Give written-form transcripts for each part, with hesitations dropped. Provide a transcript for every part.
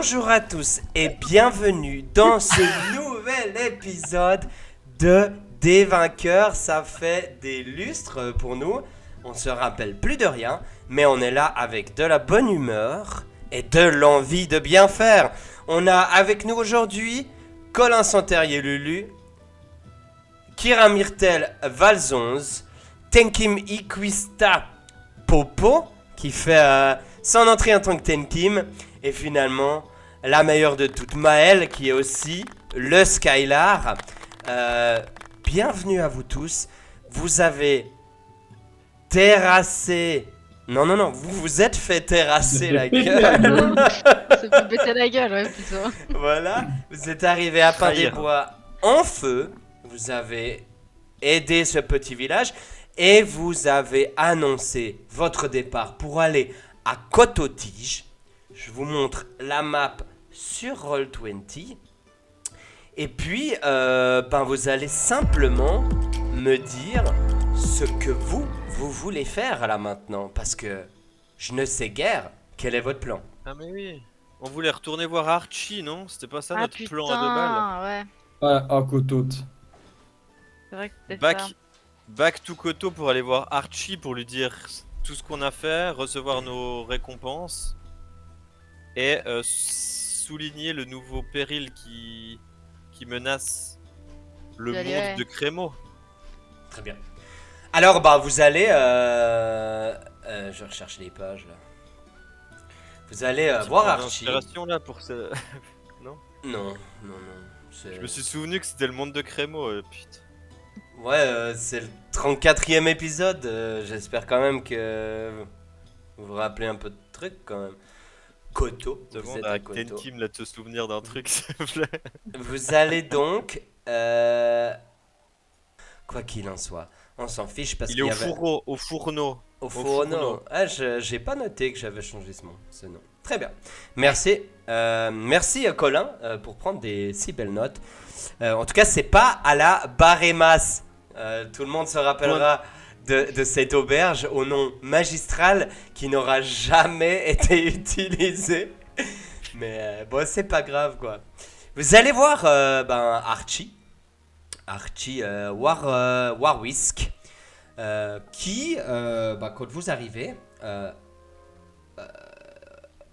Bonjour à tous et bienvenue dans ce nouvel épisode de Des Vainqueurs. Ça fait des lustres pour nous, on se rappelle plus de rien, mais on est là avec de la bonne humeur et de l'envie de bien faire. On a avec nous aujourd'hui Colin Santérier Lulu, Kira Myrtel Valzonze, Tenkim Iquista Popo, qui fait son entrée en tant que Tenkim, et finalement, la meilleure de toutes, Maël, qui est aussi le Skylar. Bienvenue à vous tous. Vous avez terrassé... Non, vous vous êtes fait terrasser la gueule. Ça peut péter la gueule, ouais, plutôt. Voilà, vous êtes arrivé à Pain des Bois en feu. Vous avez aidé ce petit village. Et vous avez annoncé votre départ pour aller à Côte-aux-Tiges. Je vous montre la map sur Roll20. Et puis, vous allez simplement me dire ce que vous voulez faire là maintenant. Parce que je ne sais guère quel est votre plan. Ah mais oui, on voulait retourner voir Archie, non? C'était pas ça notre plan à deux balles? Ouais, Ouais, en côte. c'est vrai que c'était ça. Back to Koto pour aller voir Archie pour lui dire tout ce qu'on a fait, recevoir nos récompenses et souligner le nouveau péril qui menace le Vous allez, monde ouais. de Crémo. Très bien. Alors, vous allez... je recherche les pages là. Vous allez voir Archie. Inspiration là pour ce... Non. Je me suis souvenu que c'était le monde de Crémo, putain. Ouais, c'est le 34e épisode. J'espère quand même que vous vous rappelez un peu de trucs quand même. Koto. Vous Demande êtes à à Koto. Tenkim là de te souvenir d'un truc, s'il te plaît. Vous allez donc... Quoi qu'il en soit, on s'en fiche parce Il est qu'il y au avait... fourneau, au fourneau. Au fourneau. fourneau. Ah, j'ai pas noté que j'avais changé ce nom. Très bien. Merci. Merci Colin pour prendre des si belles notes. En tout cas, c'est pas à la Barémas. Tout le monde se rappellera de cette auberge au nom magistral qui n'aura jamais été utilisé. Mais bon, c'est pas grave quoi. Vous allez voir Archie Warwisk. Qui, quand vous arrivez,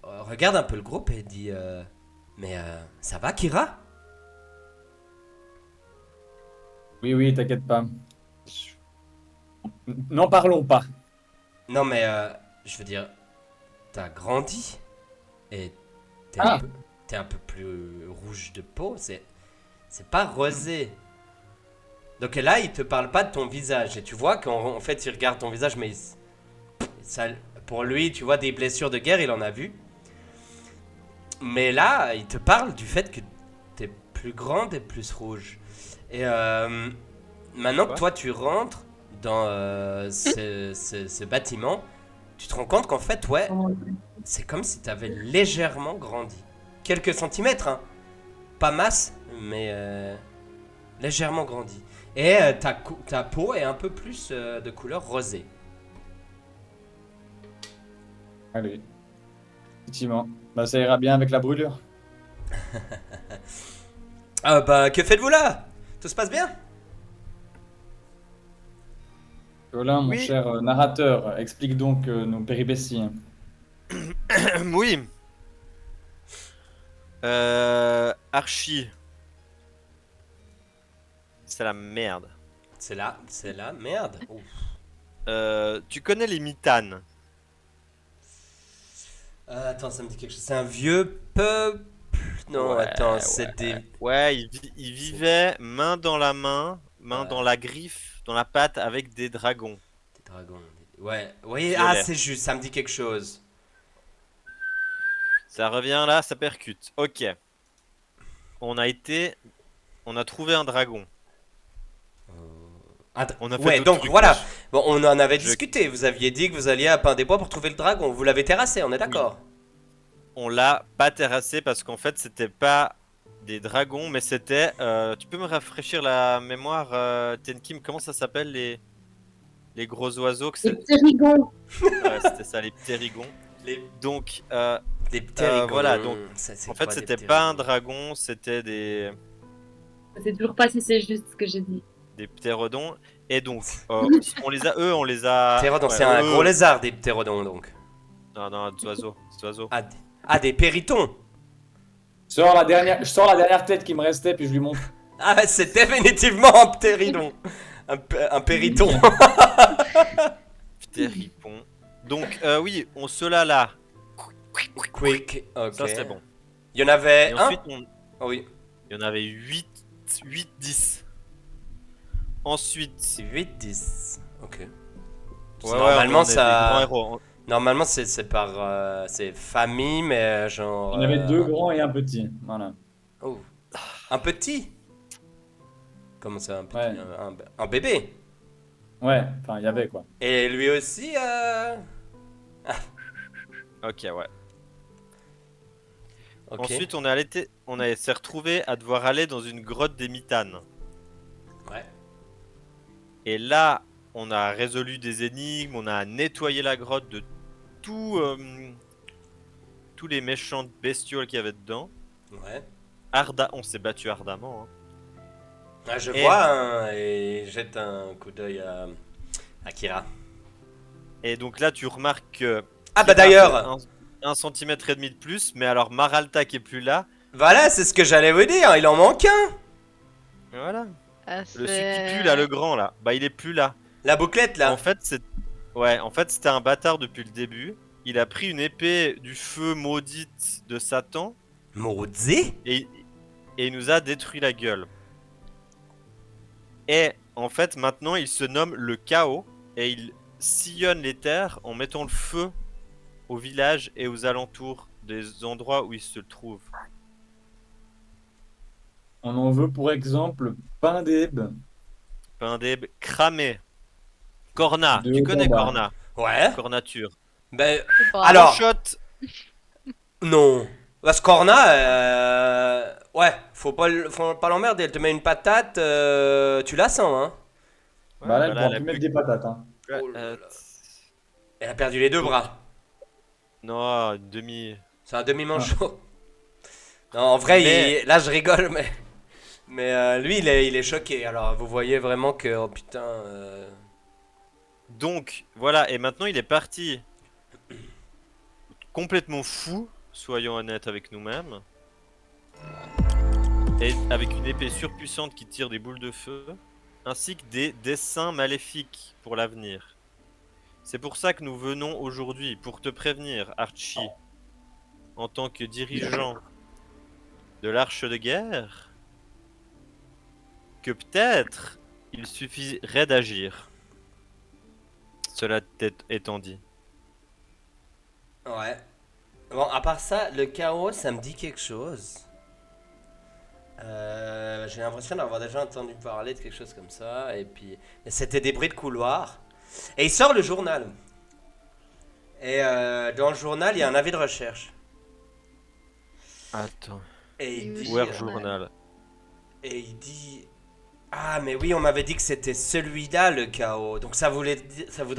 regarde un peu le groupe et dit mais ça va, Kira? Oui, t'inquiète pas. N'en parlons pas. Non, mais je veux dire, t'as grandi et t'es un peu plus rouge de peau. C'est pas rosé. Donc là, il te parle pas de ton visage. Et tu vois qu'en fait, il regarde ton visage, mais ça, pour lui, tu vois, des blessures de guerre, il en a vu. Mais là, il te parle du fait que t'es plus grande et plus rouge. Et maintenant que toi, tu rentres dans ce bâtiment, tu te rends compte qu'en fait, ouais, c'est comme si t'avais légèrement grandi. Quelques centimètres, hein. Pas masse, mais légèrement grandi. Et ta peau est un peu plus de couleur rosée. Allez. Effectivement. Ça ira bien avec la brûlure. Que faites-vous là? Tout se passe bien? Colin, mon Oui. cher narrateur, explique donc nos péripéties. Oui. Archie. C'est la merde. C'est là, merde. Ouf. Tu connais les Mitanes? Attends, ça me dit quelque chose. C'est un vieux peuple. Non, Ouais, attends, c'est des. Ouais, ils vivaient main dans la main, Ouais. dans la griffe, dans la patte avec des dragons. Des dragons. Ouais, oui, Violet. ah, c'est juste, ça me dit quelque chose. Ça revient là, ça percute. Ok. On a trouvé un dragon. On a fait Ouais, d'autres donc trucs, voilà. wesh. Bon, on en avait Je- discuté. Vous aviez dit que vous alliez à Pain des Bois pour trouver le dragon. Vous l'avez terrassé, on est d'accord? On l'a pas terrassé parce qu'en fait c'était pas des dragons, mais c'était. Tu peux me rafraîchir la mémoire, Tenkim, comment ça s'appelle les gros oiseaux que Les c'est. petits rigons. Ouais, c'était ça, les ptérigons. Les... Donc Des pterigons. Voilà, donc, C'est En fait, quoi, des c'était pas un pterigons? dragon, c'était Je sais toujours pas si c'est juste ce que j'ai dit. des ptérodons. Et donc, on les a. Ptérodons, ouais, c'est un eux- gros lézard, des ptérodons, donc. Non, des oiseaux. Des oiseaux. Des péritons. Je sors la dernière tête qui me restait, puis je lui montre. Ah, c'est définitivement un ptéridon. Un périton. Ptéripon. Donc, oui, on cela là. Quick, ok. Ça, c'était bon. Il y en avait Et un. ensuite, Oh oui, il y en avait 8, 10. Ensuite, 8, 10. Ok. ouais, Normalement, on est des grands ça. héros. Normalement, c'est par. C'est famille, mais genre. Il y en avait 2 grands et un petit. Voilà. Oh. Un petit. Comment ça, un petit Ouais. un bébé. Ouais, enfin, il y avait quoi. Et lui aussi. Ok, ouais. Ok. Ensuite, on s'est retrouvé à devoir aller dans une grotte des Mitanes. Ouais. Et là, on a résolu des énigmes, on a nettoyé la grotte de tous les méchantes bestioles qu'il y avait dedans. Ouais. On s'est battu ardemment. Hein. Ah, je Et- vois hein, et jette un coup d'œil à Kira. Et donc là, tu remarques que. Ah, bah d'ailleurs. Un centimètre et demi de plus, mais alors Maralta qui est plus là. Voilà, c'est ce que j'allais vous dire. Il en manque un. Voilà. Ah, Le celui qui c'est- pue là, le grand là. Bah, il est plus là. La bouclette là. En fait, c'était un bâtard depuis le début. Il a pris une épée du feu maudite de Satan Maudit. et il nous a détruit la gueule. Et en fait, maintenant, il se nomme le Chaos et il sillonne les terres en mettant le feu au village et aux alentours des endroits où il se trouve. On en veut pour exemple Pindeb. Pindeb, Cramé, Corna. De Tu connais combat. Corna? Ouais. Cornature. Ben Bravo. alors. Shot. non. Parce qu'Orna, ouais, faut pas l'emmerder. Elle te met une patate, tu la sens, hein. Bah là, elle Voilà, pourra elle a plus mettre plus- des patates. Hein. Oh là là. Elle a perdu les deux bras. Non, demi. C'est un demi-manchot. Non, en vrai, Mais- là je rigole, mais lui il est choqué. Alors vous voyez vraiment que oh putain. Donc, voilà, et maintenant il est parti complètement fou, soyons honnêtes avec nous-mêmes. Et avec une épée surpuissante qui tire des boules de feu, ainsi que des dessins maléfiques pour l'avenir. C'est pour ça que nous venons aujourd'hui, pour te prévenir, Archie, en tant que dirigeant de l'Arche de Guerre, que peut-être il suffirait d'agir. Cela étant dit. Ouais. Bon, à part ça, le chaos, ça me dit quelque chose. J'ai l'impression d'avoir déjà entendu parler de quelque chose comme ça. Et puis, mais c'était des bruits de couloir. Et il sort le journal. Et dans le journal, il y a un avis de recherche. Attends. Et il dit. Where Journal. Et il dit. Ah, mais oui, on m'avait dit que c'était celui-là le chaos. Donc ça voudrait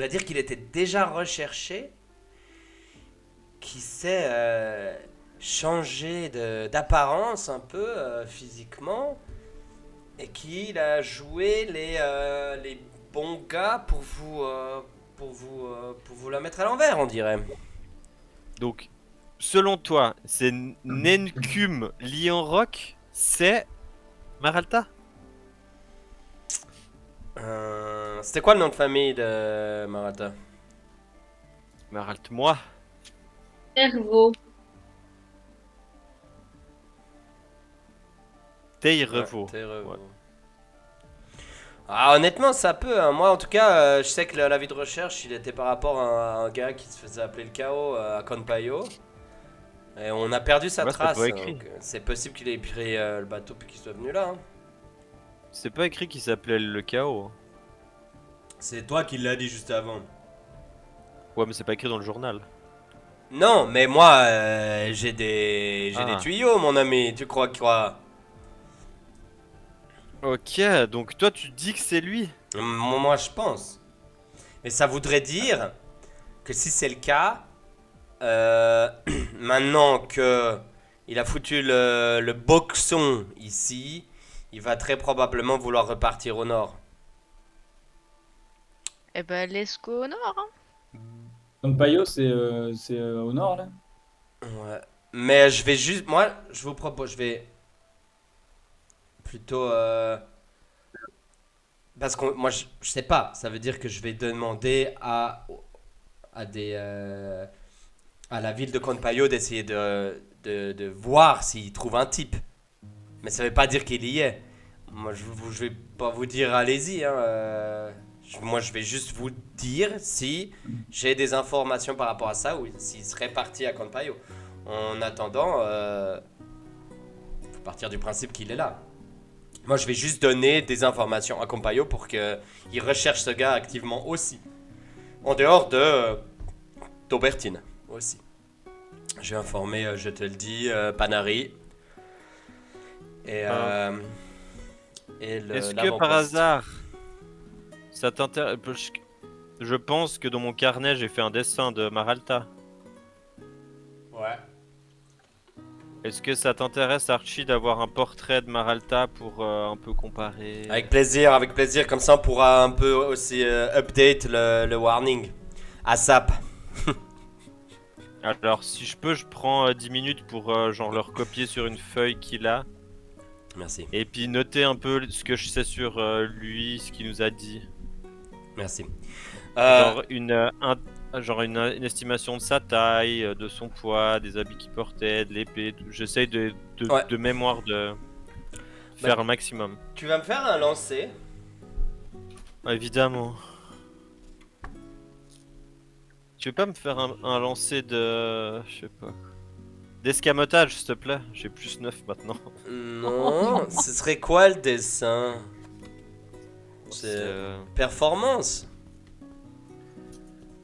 dire qu'il était déjà recherché. Qui s'est changé d'apparence un peu physiquement. Et qu'il a joué les bons gars pour vous la mettre à l'envers, on dirait. Donc, selon toi, c'est Nenkum Lion-Rock, c'est Maralta? C'était quoi le nom de famille de Marata? Maralt, moi. Cerveau. Teirevo. Ouais, Teirevo. Ouais. Ah, honnêtement, ça peut. Hein. Moi, en tout cas, je sais que l'avis de recherche, il était par rapport à un gars qui se faisait appeler le chaos à Conpayo. Et on a perdu sa Ouais, c'est trace. pas écrit. Donc, c'est possible qu'il ait pris le bateau puis qu'il soit venu là. Hein. C'est pas écrit qu'il s'appelait le chaos. C'est toi qui l'as dit juste avant. Ouais, mais c'est pas écrit dans le journal. Non, mais moi, j'ai des Ah. tuyaux, mon ami. Tu crois quoi? Ok, donc toi tu dis que c'est lui. Moi, je pense. Mais ça voudrait dire que si c'est le cas, maintenant que il a foutu le boxon ici, il va très probablement vouloir repartir au nord. Eh ben, let's go au nord, hein. Donc Payo, c'est au nord, là? Ouais. Mais je vais juste, moi, je vous propose, je vais plutôt, parce que moi, je sais pas, ça veut dire que je vais demander à des, à la ville de Conpayo d'essayer de voir s'il trouve un type. Mais ça veut pas dire qu'il y est. Moi, je vais pas vous dire allez-y. Hein, moi, je vais juste vous dire si j'ai des informations par rapport à ça ou s'il serait parti à Conpayo. En attendant, faut partir du principe qu'il est là. Moi, je vais juste donner des informations à Conpayo pour qu'il recherche ce gars activement aussi. En dehors d'Aubertine aussi. Je vais informer, je te le dis, Panari. Et Est-ce que par l'avant-poste. hasard, ça t'intéresse? Je pense que dans mon carnet, j'ai fait un dessin de Maralta. Ouais. Est-ce que ça t'intéresse, Archie, d'avoir un portrait de Maralta pour un peu comparer? Avec plaisir. Comme ça, on pourra un peu aussi update le warning. ASAP. Alors, si je peux, je prends 10 minutes pour genre le recopier sur une feuille qu'il a. Merci. Et puis noter un peu ce que je sais sur lui, ce qu'il nous a dit. Merci. Genre une estimation de sa taille, de son poids, des habits qu'il portait, de l'épée. J'essaye Ouais. de mémoire de faire un maximum. Tu vas me faire un lancer. Évidemment. Tu veux pas me faire un lancer de... Je sais pas. D'escamotage, s'il te plaît. J'ai plus 9 maintenant. Non, ce serait quoi le dessin? C'est C'est, performance.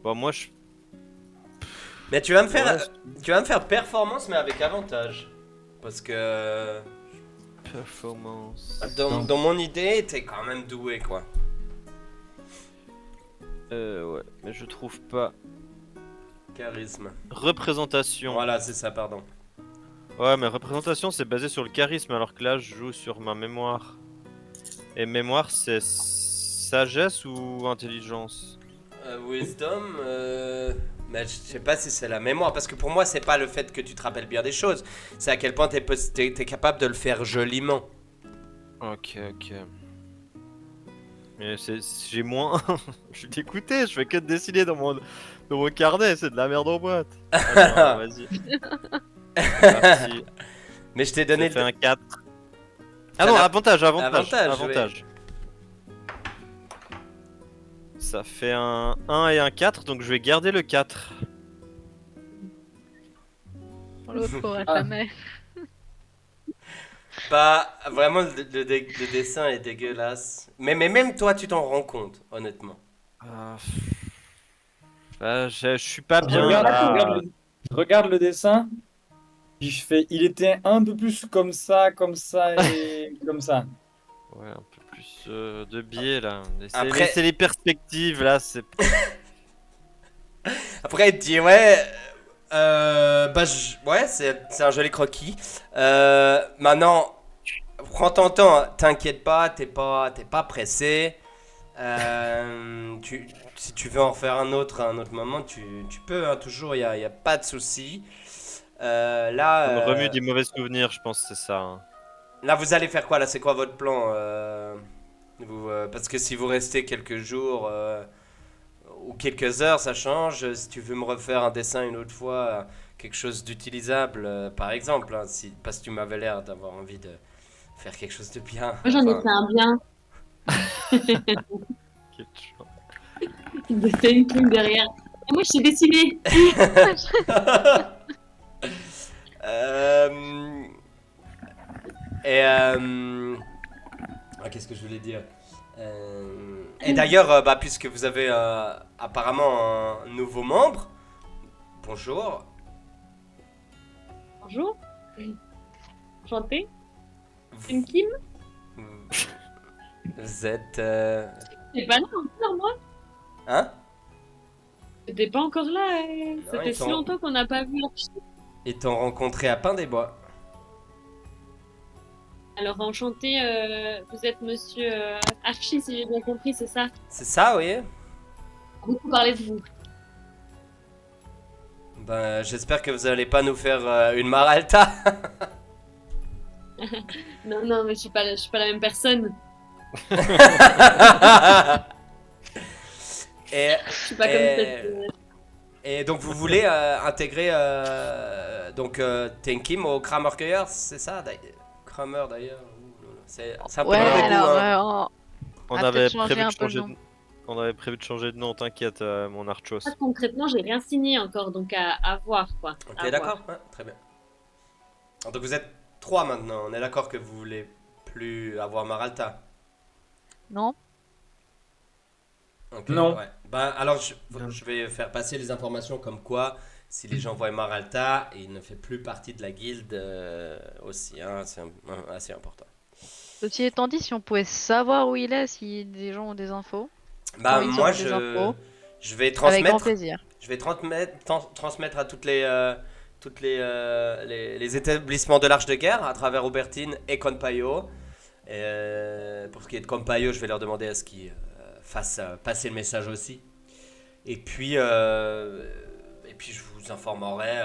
Bon, moi, je... Mais tu vas me faire, Ouais, tu vas me faire performance mais avec avantage. Parce que performance... dans mon idée, t'es quand même doué quoi. Ouais, mais je trouve pas... Charisme. Représentation. Voilà, c'est ça, pardon. Ouais, mais représentation, c'est basé sur le charisme, alors que là, je joue sur ma mémoire. Et mémoire, c'est sagesse ou intelligence? Wisdom, mais je sais pas si c'est la mémoire, parce que pour moi, c'est pas le fait que tu te rappelles bien des choses, c'est à quel point t'es capable de le faire joliment. Ok. Mais j'ai moins 1. Je suis dégoûté, je fais que de dessiner dans mon carnet, c'est de la merde en boîte. Attends, vas-y. C'est parti. Mais je t'ai J'ai donné fait un 4. Ça Ah non, n'a- avantage. Avantage, Ça fait un 1 et un 4, donc je vais garder le 4. L'autre aura Ah. jamais. Bah, vraiment, le dessin est dégueulasse. Mais même toi, tu t'en rends compte, honnêtement. Je suis pas bien là. Je regarde le dessin, puis je fais, il était un peu plus comme ça et comme ça. Ouais, un peu plus de biais là. Après- C'est les perspectives là, c'est... Après, il te dit, ouais, ouais, c'est un joli croquis. Maintenant, prends ton temps, t'inquiète pas, t'es pas pressé. Si tu veux en faire un autre à un autre moment, tu peux, hein, toujours, y a pas de souci. Là, Ça me remue des mauvais souvenirs, je pense que c'est ça. Hein. là, vous allez faire quoi? Là, c'est quoi votre plan? Parce que si vous restez quelques jours ou quelques heures, ça change. Si tu veux me refaire un dessin une autre fois, quelque chose d'utilisable, par exemple, hein, parce que tu m'avais l'air d'avoir envie de faire quelque chose de bien. Moi, j'en ai Enfin, fait un bien. Quel chant. De thinking derrière. Et moi, je suis dessinée. Euh, qu'est-ce que je voulais dire? Et d'ailleurs, bah, puisque vous avez apparemment un nouveau membre, bonjour. Bonjour. Enchantée. Vous, Kim. vous êtes. C'est pas là encore, moi. Hein? T'es pas encore là. Ça Non, fait ils si sont- longtemps qu'on n'a pas vu Archie. Ils t'ont rencontré à Pain-des-Bois. Alors enchanté, vous êtes monsieur Archie, si j'ai bien compris, c'est ça? C'est ça, oui? Beaucoup parlé de vous. Ben, j'espère que vous allez pas nous faire une Maralta. Non, non, mais je suis pas la même personne. et, Je suis pas comme Et- cette. et donc vous voulez intégrer Tenkim au Kramer Cueilleur, c'est ça Kramer d'ailleurs. Ouh là là, c'est un peu Ouais, mauvais goût, alors, hein. On va avait peut-être changer prévu un de peu le changer nom. de... On avait prévu de changer de nom, t'inquiète, mon Archos. Moi, concrètement, j'ai rien signé encore, donc à voir quoi. À Ok, voir. d'accord, ouais, très bien. Donc vous êtes 3 maintenant, on est d'accord que vous voulez plus avoir Maralta. Non? Ok, Non. ouais. Ben, alors Non. je vais faire passer les informations comme quoi si les gens voient Maralta, il ne fait plus partie de la guilde aussi, hein, c'est assez important. Ceci étant dit, si on pouvait savoir où il est, si des gens ont des infos, Bah ils moi auront des infos, je vais avec grand transmettre plaisir. je vais transmettre à les établissements de l'Arche de Guerre à travers Aubertine et Conpaio. Pour ce qui est de Conpaio, je vais leur demander à ce qu'ils fassent passer le message aussi. Et puis je vous informerai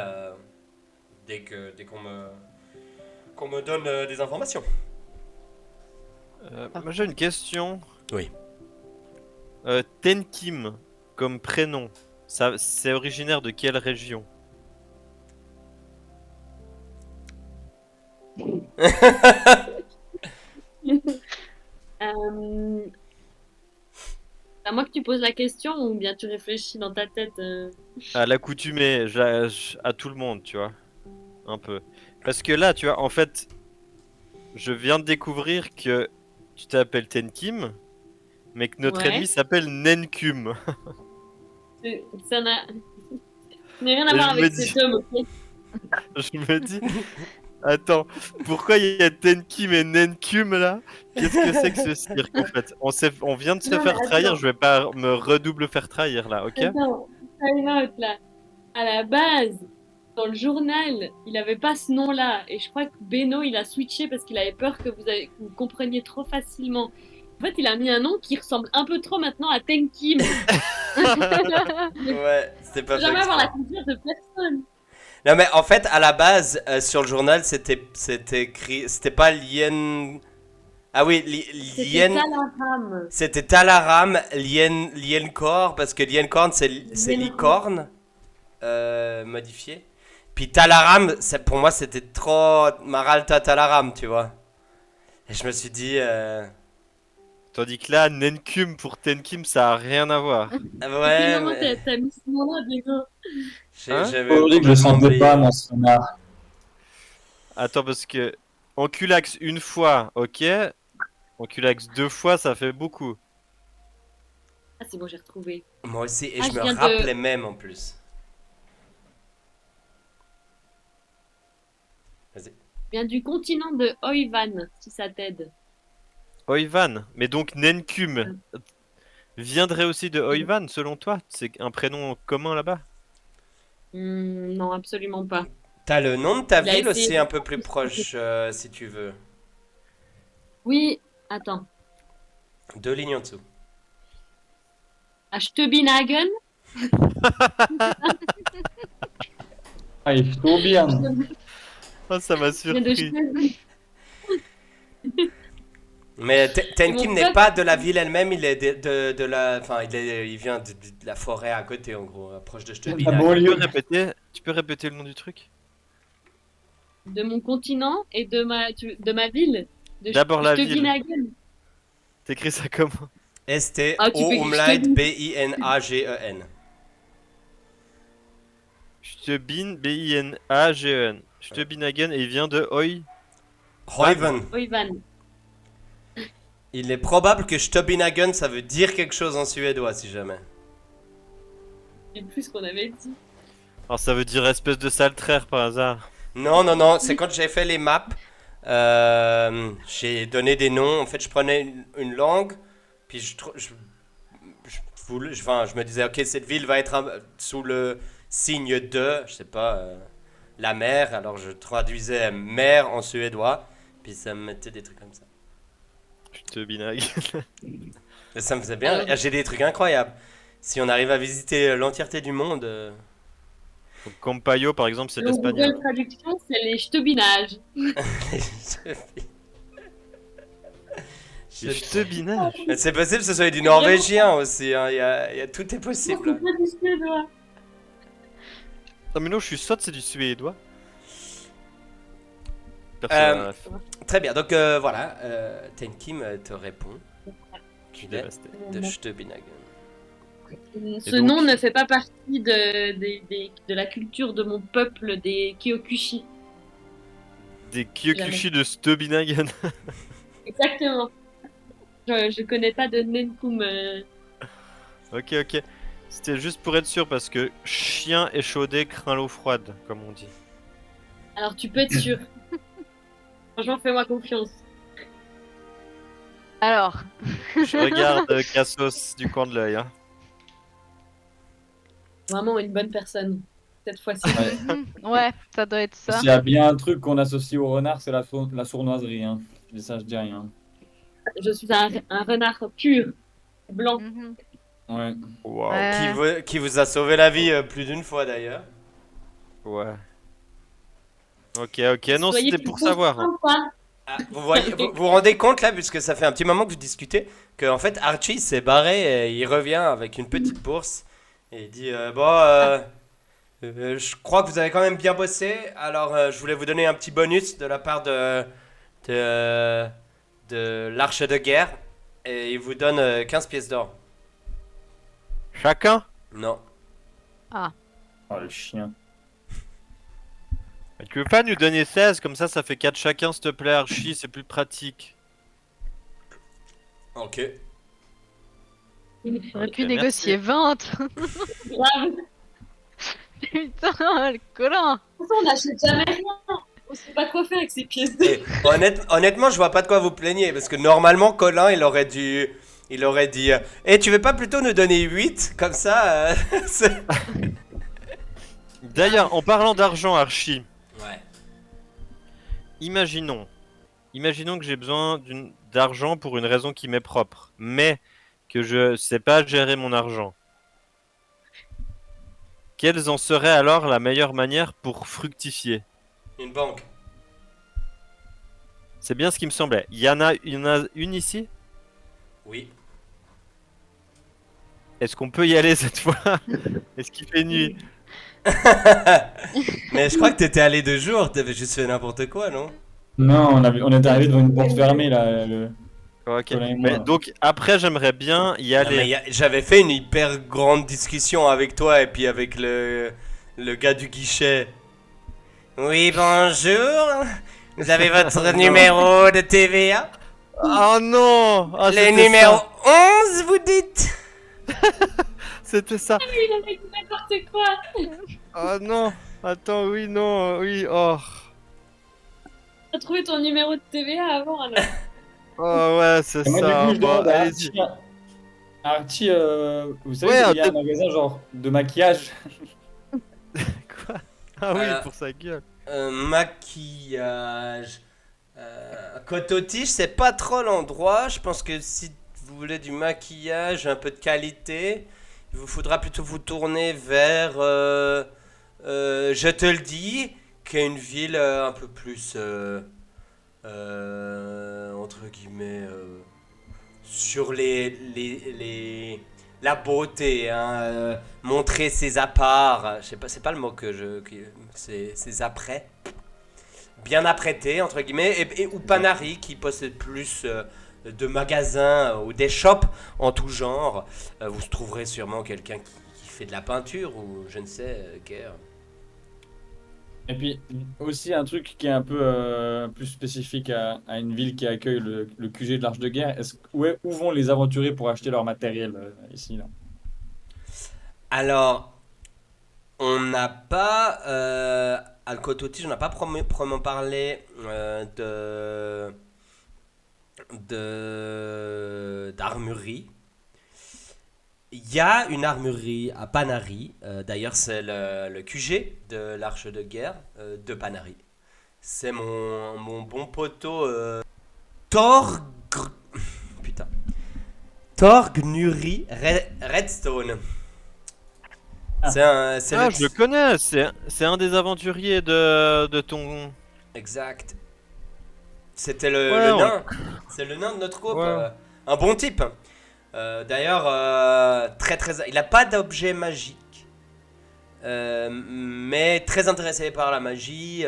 dès qu'on me donne des informations. Moi j'ai une question. Oui. Tenkim, comme prénom, ça, c'est originaire de quelle région? À moi que tu poses la question ou bien tu réfléchis dans ta tête. À l'accoutumée, à tout le monde, tu vois. Un peu. Parce que là, tu vois, en fait, je viens de découvrir que tu t'appelles Tenkim, mais que notre Ouais. ennemi s'appelle Nenkum. Ça n'a rien à Et voir je me avec dis- cet homme, ok? Je me dis, attends, pourquoi il y a Tenkim et Nenkum là? Qu'est-ce que c'est que ce cirque en fait? On vient de se Non, mais faire trahir, attends. je vais pas me redouble faire trahir là, ok? Attends, time out là. À la base, dans le journal, il avait pas ce nom-là. Et je crois que Beno, il a switché parce qu'il avait peur que que vous compreniez trop facilement. En fait, il a mis un nom qui ressemble un peu trop maintenant à Tenkim. Ouais, c'était pas fait Jamais avoir la exprès. confiance de personne. Non mais en fait à la base sur le journal c'était écrit c'était pas Lien. Ah oui, C'était Lien. Talaram. C'était Talaram Lienkor parce que Lienkorn c'est Lienkorn. licorne modifié. Puis Talaram pour moi c'était trop Maralta Talaram, tu vois. Et je me suis dit Tandis que là, Nenkum pour Tenkim, ça a rien à voir. ouais Finalement, mais t'as mis ce nom-là, Diego. Hein j'avais Aujourd'hui que je complètement sentais oublié. pas mon sonar. Attends, parce que Enculax une fois, ok. Enculax 2 fois, ça fait beaucoup. Ah, c'est bon, j'ai retrouvé. Moi aussi et Ah, je je me viens de- rappelais même en plus. Vas-y. Vient du continent de Oivan, si ça t'aide. Oivan, mais donc Nenkum viendrait aussi de Oivan, selon toi? C'est un prénom commun là-bas? Non, absolument pas. T'as le nom de ta Il a ville essayé aussi de- un peu plus proche si tu veux. Oui, attends. 2 lignes en dessous. À Stubinagen. Ah, il est trop bien. Oh, ça m'a Vient de surpris. Stubinagen. Mais Tenkim Mon n'est pote- pas de la ville elle-même, il est de la, enfin il vient de la forêt à côté en gros, proche de Ah Stubinac. bon, Tu peux répéter le nom du truc? De mon continent et de ma ville. De D'abord la ville. Stubinagen. T'écris ça comment? S-T-O Ah, tu peux- Umlaut je te dis. B-I-N-A-G-E-N. Stubin, B-I-N-A-G-E-N. Stubinagen et il vient de Oi. Hoiven. Oivan. Il est probable que Stubinagen ça veut dire quelque chose en suédois si jamais. C'est plus ce qu'on avait dit. Alors ça veut dire espèce de sale traire par hasard. Non, c'est quand j'ai fait les maps, j'ai donné des noms, en fait je prenais une langue, puis je me disais, ok, cette ville va être sous le signe de, je sais pas, la mer. Alors je traduisais mer en suédois, puis ça me mettait des trucs comme ça. Je te binague. Et ça me faisait bien. Et j'ai des trucs incroyables. Si on arrive à visiter l'entièreté du monde. Donc, Campayo, par exemple, c'est Le l'espagnol. Google Traduction, c'est les stobinages. Je te binage. C'est possible que ce soit du norvégien aussi. Hein. Tout est Non, possible. c'est pas du suédois. Non, mais non, je suis sotte, c'est du suédois. Personne Très bien. Donc voilà. Tenkim te répond. je suis Il est dévasté. de Stubinag. Ce donc- nom ne fait pas partie de la culture de mon peuple des Kyokushi. Des Kyokushi de Stubinagen. Exactement. Je connais pas de Nenkum. Ok. C'était juste pour être sûr parce que chien échaudé craint l'eau froide, comme on dit. Alors tu peux être sûr. Franchement, fais-moi confiance. Alors, Je regarde Cassos du coin de l'œil. Hein. Vraiment une bonne personne. Cette fois-ci. ouais, ça doit être ça. S'il y a bien un truc qu'on associe au renard, c'est la sournoiserie. Hein. Je dis ça, je dis rien. Je suis un renard pur, blanc. Mhm. Ouais. Waouh. Ouais. Qui vous a sauvé la vie plus d'une fois d'ailleurs. Ouais. Ok. Non, Soyez c'était plus pour savoir. Hein. sympa. Ah, vous rendez compte là, puisque ça fait un petit moment que vous discutez, que en fait Archie s'est barré et il revient avec une petite bourse et il dit je crois que vous avez quand même bien bossé, alors je voulais vous donner un petit bonus de la part de l'arche de guerre et il vous donne 15 pièces d'or. Chacun. Non. Oh, le chien. Tu veux pas nous donner 16 comme ça fait 4 chacun, s'il te plaît, Archie, c'est plus pratique. Ok. J'aurais Ok, pu merci. négocier 20. Grave. Putain, le collant. De toute façon, on n'achète jamais rien. On sait pas quoi faire avec ces pièces Et honnêtement, je vois pas de quoi vous plaignez parce que normalement Colin il aurait dit tu veux pas plutôt nous donner 8 comme ça c'est- D'ailleurs, en parlant d'argent, Archie, Ouais. imaginons que j'ai besoin d'argent pour une raison qui m'est propre, mais que je sais pas gérer mon argent. Quelles en seraient alors la meilleure manière pour fructifier? Une banque. C'est bien ce qui me semblait. Il y en a une ici? Oui. Est-ce qu'on peut y aller cette fois? Est-ce qu'il fait nuit? Mais je crois que t'étais allé 2 jours, t'avais juste fait n'importe quoi, non? Non, on est arrivé devant une porte fermée là. Ok. Colin et moi. Mais donc après, j'aimerais bien y Non, aller. mais j'avais fait une hyper grande discussion avec toi et puis avec le gars du guichet. Oui, bonjour. Vous avez votre numéro de TVA? Oh non! Ah, Le c'était numéro ça. 11, vous dites? C'était ça. Il avait dit n'importe quoi. Oh non! Attends, oui, non, oui, oh. T'as trouvé ton numéro de TVA avant alors. Oh ouais, c'est Et moi, du ça. coup, je Bon, demande à allez-y. Archie, vous savez Ouais, qu'il y a un magasin genre de maquillage. Quoi? Ah oui, pour sa gueule. Maquillage. Coton-tige, c'est pas trop l'endroit. Je pense que si vous voulez du maquillage, un peu de qualité, il vous faudra plutôt vous tourner vers, je te le dis, qui est une ville un peu plus, entre guillemets, sur la beauté, hein, montrer ses apparts. Je sais pas, c'est pas le mot c'est ses apprêts. Bien apprêté entre guillemets ou Panari qui possède plus de magasins ou des shops en tout genre. Vous trouverez sûrement quelqu'un qui fait de la peinture ou je ne sais guère. Et puis aussi un truc qui est un peu plus spécifique à une ville qui accueille le QG de l'Arche de Guerre. Où vont les aventuriers pour acheter leur matériel ici là? Alors on n'a pas à le Coton-Tige, on n'a pas proprement parlé d'armurerie. il y a une armurerie à Panari. D'ailleurs, c'est le QG de l'Arche de Guerre de Panari. C'est mon bon poteau Torg... Putain. Torgnuri Redstone. C'est Ah, je le connais, c'est un des aventuriers de ton... Exact. C'était le Ouais, nain. C'est le nain de notre groupe. Ouais. Un bon type. D'ailleurs, très très. Il n'a pas d'objet magique. Mais très intéressé par la magie.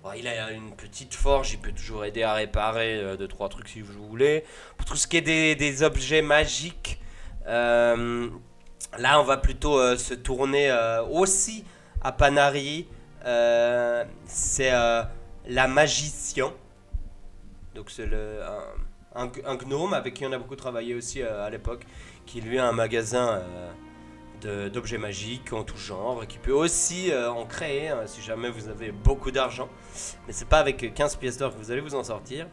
Bon, il a une petite forge. Il peut toujours aider à réparer 2-3 trucs si vous voulez. Pour tout ce qui est des objets magiques. Là, on va plutôt se tourner aussi à Panari. C'est la magicien. Donc c'est un gnome avec qui on a beaucoup travaillé aussi à l'époque, qui lui a un magasin d'objets magiques en tout genre, qui peut aussi en créer si jamais vous avez beaucoup d'argent. Mais c'est pas avec 15 pièces d'or que vous allez vous en sortir.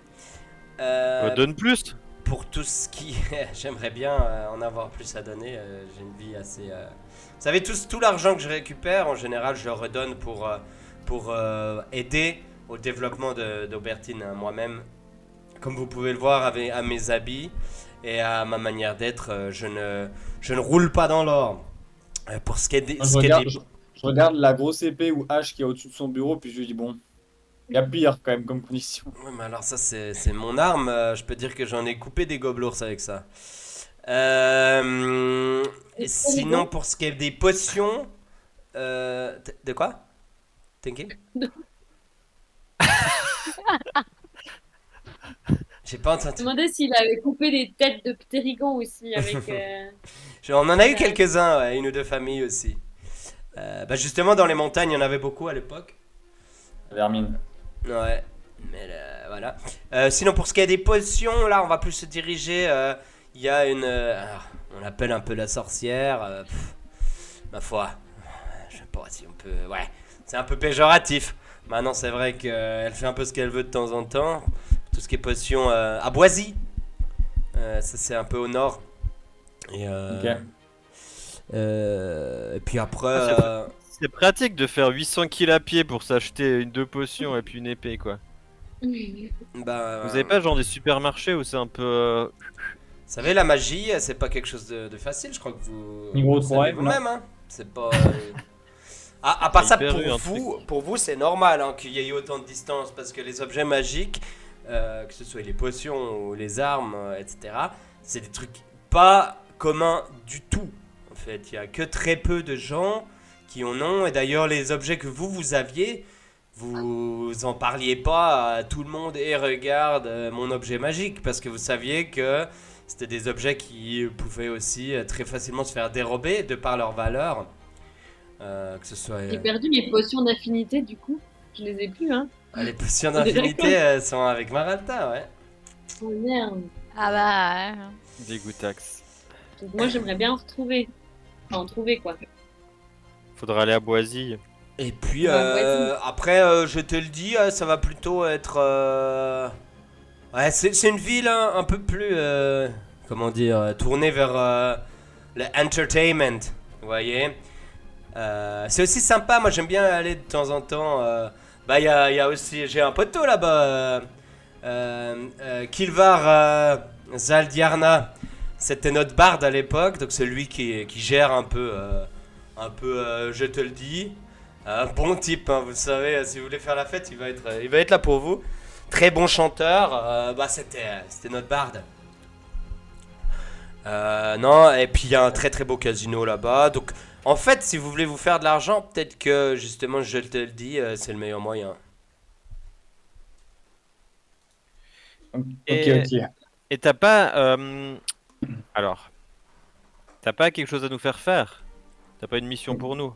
Donne plus. Pour tout ce qui... J'aimerais bien en avoir plus à donner. J'ai une vie assez... Vous savez, tout l'argent que je récupère, en général, je le redonne pour aider au développement d'Aubertine moi-même. Comme vous pouvez le voir à mes habits et à ma manière d'être, je ne roule pas dans l'or. Pour ce qui est des... Je regarde la grosse épée ou hache qui est au-dessus de son bureau, puis je lui dis bon, il y a pire quand même comme condition. Ouais, mais alors ça, c'est mon arme. Je peux dire que j'en ai coupé des gobelours avec ça. Et sinon, pour ce qui est des potions... de quoi? Thinking? J'ai pas Je me entendu. demandais s'il avait coupé des têtes de ptérigons aussi avec. On en a eu quelques-uns, ouais, une ou deux familles aussi. Bah justement, dans les montagnes, il y en avait beaucoup à l'époque. Vermine. Ouais, mais voilà. Sinon, pour ce qui est des potions, là, on va plus se diriger. Il y a une. On l'appelle un peu la sorcière. Ma foi, je sais pas si on peut. Ouais, c'est un peu péjoratif. Maintenant, c'est vrai qu'elle fait un peu ce qu'elle veut de temps en temps. Tout ce qui est potion à Boisy. Ça, c'est un peu au nord. Et, Ok. et puis après. C'est pratique de faire 800 kills à pied pour s'acheter deux potions et puis une épée, quoi. Bah, Vous avez pas genre des supermarchés où c'est un peu... Vous savez, la magie, c'est pas quelque chose de facile, je crois que vous Niveau le 3, savez non. vous-même. Hein. C'est pas. À part ça, Hyper eu, un truc. pour vous c'est normal hein, qu'il y ait eu autant de distance parce que les objets magiques, que ce soit les potions ou les armes, etc., c'est des trucs pas communs du tout. En fait, il y a que très peu de gens qui en ont. Et d'ailleurs, les objets que vous aviez, vous en parliez pas à tout le monde et regarde mon objet magique parce que vous saviez que c'était des objets qui pouvaient aussi très facilement se faire dérober de par leur valeur. Que ce soit. J'ai perdu mes potions d'affinité du coup. Je les ai plus, hein. Les potions On est d'infinité sont avec Maralta, ouais. Oh merde. Ah bah. Dégoûtax. Donc moi j'aimerais bien en retrouver. Enfin, en trouver quoi. Faudra aller à Boisy. Et puis Ouais, après, je te le dis, ça va plutôt être. Ouais, c'est une ville un peu plus. Comment dire, tournée vers le entertainment, vous voyez. C'est aussi sympa, moi j'aime bien aller de temps en temps. Bah, il y a aussi. J'ai un poteau là-bas. Kilvar Zaldiarna. C'était notre barde à l'époque, donc c'est lui qui gère un peu. Je te le dis. Un bon type, hein, vous savez, si vous voulez faire la fête, il va être là pour vous. Très bon chanteur, bah c'était notre barde. Non, et puis il y a un très très beau casino là-bas. Donc en fait, si vous voulez vous faire de l'argent, peut-être que justement, je te le dis, c'est le meilleur moyen. Ok, Et- ok. Et t'as pas... Alors... T'as pas quelque chose à nous faire? T'as pas une mission pour nous?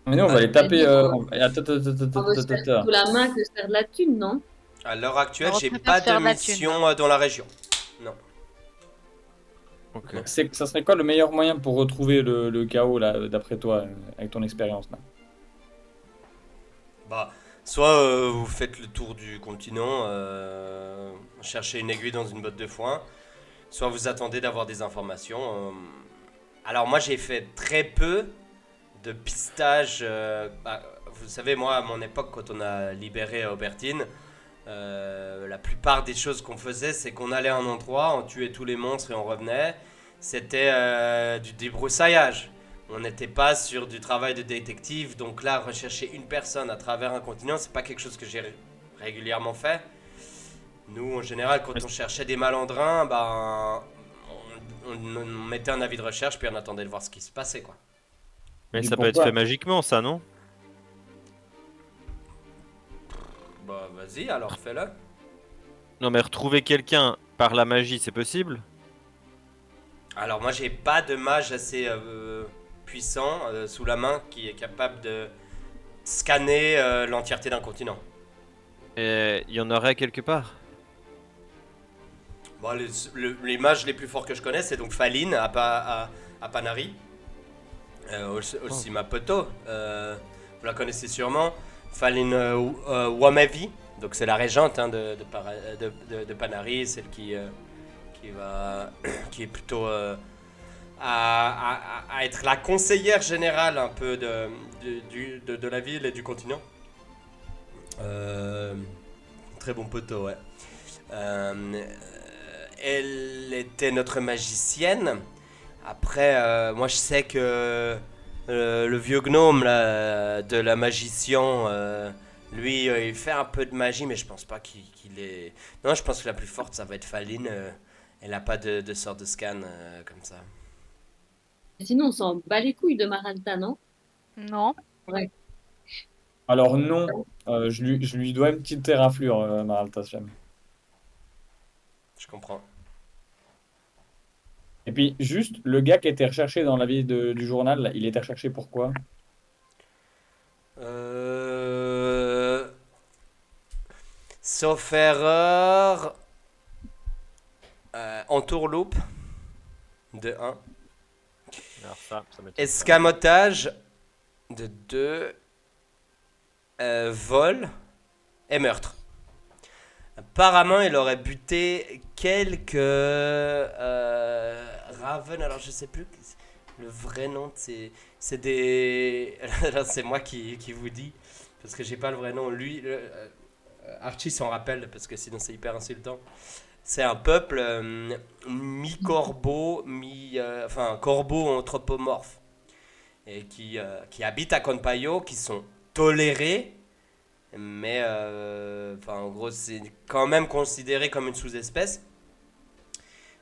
Mais nous, on va Ah, les taper. Attends, On va se faire plutôt la main que se faire de la thune, non? À l'heure actuelle, On j'ai préfère pas faire de de la thune. mission dans la région. Non. Ok. Ça serait quoi le meilleur moyen pour retrouver le chaos, là, d'après toi, avec ton expérience, là? Bah, soit vous faites le tour du continent, cherchez une aiguille dans une botte de foin, soit vous attendez d'avoir des informations. Alors moi j'ai fait très peu de pistage. Vous savez, moi à mon époque, quand on a libéré Aubertine, la plupart des choses qu'on faisait, c'est qu'on allait à un endroit, on tuait tous les monstres et on revenait. C'était du débroussaillage. On n'était pas sur du travail de détective, donc là, rechercher une personne à travers un continent, c'est pas quelque chose que j'ai régulièrement fait. Nous, en général, quand on cherchait des malandrins, ben, on mettait un avis de recherche, puis on attendait de voir ce qui se passait, quoi. Mais Et ça peut être pourquoi fait magiquement, ça, non? Bah, vas-y, alors fais-le. Non, mais retrouver quelqu'un par la magie, c'est possible? Alors, moi, j'ai pas de mage assez puissant sous la main qui est capable de scanner l'entièreté d'un continent. Et il y en aurait quelque part? Bon, les mages les plus forts que je connais, c'est donc Faline à Panari. Aussi Mapoto, vous la connaissez sûrement. Faline Wamavi, donc c'est la régente hein, de Panari, celle qui qui est plutôt à être la conseillère générale un peu de la ville et du continent. Très bon poteau, ouais. Elle était notre magicienne. Après, moi je sais que le vieux gnome là, de la magicienne, lui, il fait un peu de magie, mais je pense pas qu'il est. Non, je pense que la plus forte, ça va être Faline. Elle a pas de sorte de scan comme ça. Sinon, on s'en bat les couilles de Maralta, non? Non. Ouais. Alors non, je lui dois une petite terraflure, Maraltas, j'aime. Je comprends. Et puis juste, le gars qui était recherché dans la vie du journal, là, il était recherché pour quoi? Sauf erreur. Entourloupe de 1. Alors ça m'étonne. Escamotage de 2. Vol et meurtre. Apparemment, il aurait buté quelques Raven. Alors, je sais plus le vrai nom. C'est des. Là, c'est moi qui vous dis. Parce que j'ai pas le vrai nom. Lui, Archie s'en rappelle. Parce que sinon, c'est hyper insultant. C'est un peuple mi-corbeau, enfin, corbeau anthropomorphe. Et qui habite à Conpayo, qui sont tolérés. Mais enfin, en gros, c'est quand même considéré comme une sous-espèce.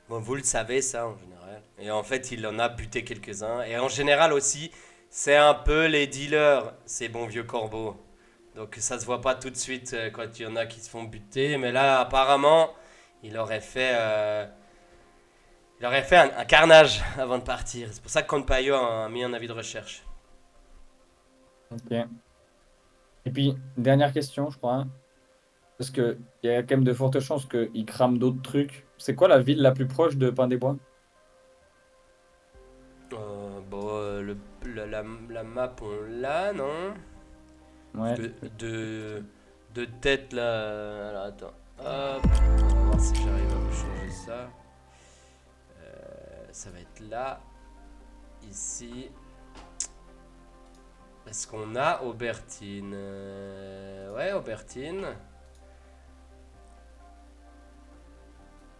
Bon, vous le savez, ça, en général. Et en fait, il en a buté quelques-uns. Et en général aussi, c'est un peu les dealers, ces bons vieux corbeaux. Donc ça se voit pas tout de suite quand il y en a qui se font buter. Mais là, apparemment, il aurait fait un carnage avant de partir. C'est pour ça que Conpayo a mis un avis de recherche. Ok. Et puis, dernière question, je crois, hein. Parce qu'il y a quand même de fortes chances qu'il crame d'autres trucs. C'est quoi la ville la plus proche de Pain des Bois? Bon, la map, on l'a, non? Ouais. De tête, là... Alors, attends. Hop, on va voir si j'arrive à vous changer ça. Ça va être là. Ici. Est-ce qu'on a Aubertine? Ouais, Aubertine.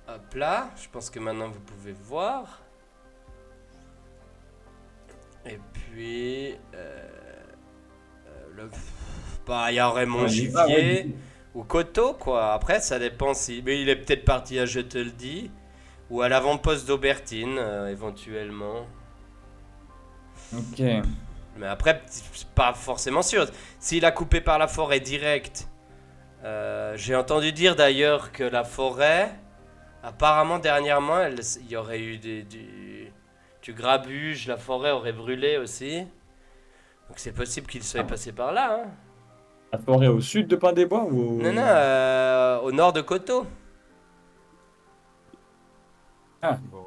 Hop là, je pense que maintenant vous pouvez voir. Et puis... bah, il y aurait mon gibier ou Coteau, quoi. Après, ça dépend si... Mais il est peut-être parti à Je te le dis. Ou à l'avant-poste d'Aubertine, éventuellement. Ok. Mais après, c'est pas forcément sûr. S'il a coupé par la forêt directe, j'ai entendu dire d'ailleurs que la forêt, apparemment dernièrement, il y aurait eu du grabuge, la forêt aurait brûlé aussi. Donc c'est possible qu'il soit passé par là. Hein. La forêt au sud de Pain des Bois ou... Non, non, au nord de Coteau. Ah. Bon.